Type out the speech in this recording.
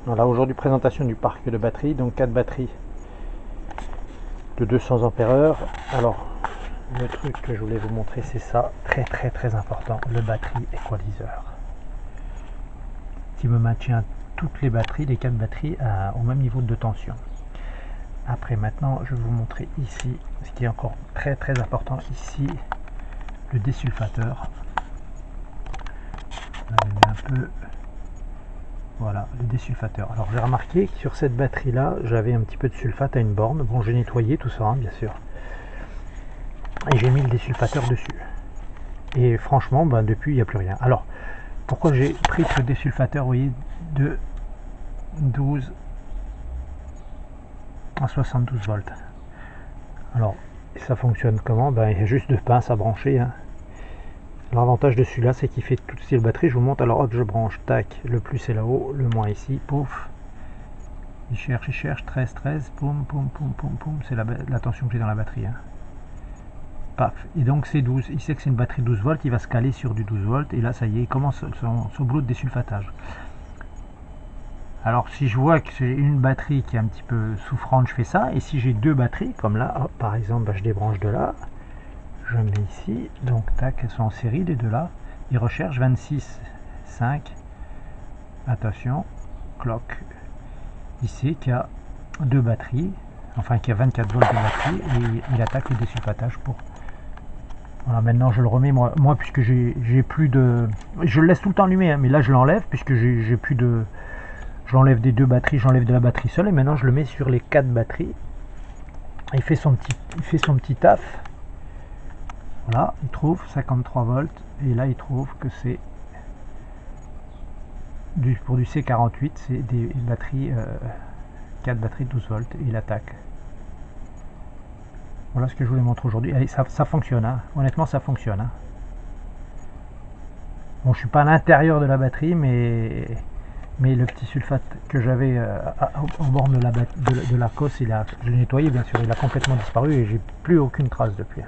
Voilà, aujourd'hui présentation du parc de batterie, donc 4 batteries de 200 ampères. Alors le truc que je voulais vous montrer, c'est ça, très important, le batterie equalizer, qui me maintient toutes les batteries, les 4 batteries au même niveau de tension. Après, maintenant je vais vous montrer ici ce qui est encore très important, ici le désulfateur. Un peu, voilà, le désulfateur. Alors j'ai remarqué que sur cette batterie là j'avais un petit peu de sulfate à une borne. Bon, j'ai nettoyé tout ça, hein, bien sûr, et j'ai mis le désulfateur dessus, et franchement depuis il n'y a plus rien. Alors pourquoi j'ai pris ce désulfateur, vous voyez, de 12 à 72 volts. Alors ça fonctionne comment? Il y a juste deux pinces à brancher, hein. L'avantage de celui-là, c'est qu'il fait tout style batterie. Je vous montre. Alors hop, je branche, tac, le plus est là-haut, le moins ici, pouf, il cherche, 13, poum, c'est la tension que j'ai dans la batterie, hein. Paf, et donc c'est 12, il sait que c'est une batterie 12 volts, il va se caler sur du 12 volts, et là ça y est, il commence son boulot de désulfatage. Alors si je vois que c'est une batterie qui est un petit peu souffrante, je fais ça, et si j'ai deux batteries, comme là, hop, par exemple, je débranche de là, je mets ici, donc tac, elles sont en série les deux là, ils recherchent 26, 5, attention, clock, il sait qu'il y a deux batteries, enfin qu'il y a 24 volts de batterie, et il attaque le désulfatage pour... Voilà, maintenant je le remets, moi puisque j'ai plus de... Je le laisse tout le temps allumé, hein, mais là je l'enlève puisque j'ai plus de... Je l'enlève des deux batteries, j'enlève de la batterie seule, et maintenant je le mets sur les 4 batteries. Il fait son petit taf. Voilà, il trouve 53 volts, et là il trouve que c'est pour du C48, c'est des batteries, 4 batteries de 12 volts, et il attaque. Voilà ce que je voulais montrer aujourd'hui. Ça fonctionne, hein. Honnêtement ça fonctionne, hein. Bon, je suis pas à l'intérieur de la batterie, mais le petit sulfate que j'avais en borne de la cosse, je l'ai nettoyé bien sûr, il a complètement disparu, et j'ai plus aucune trace depuis.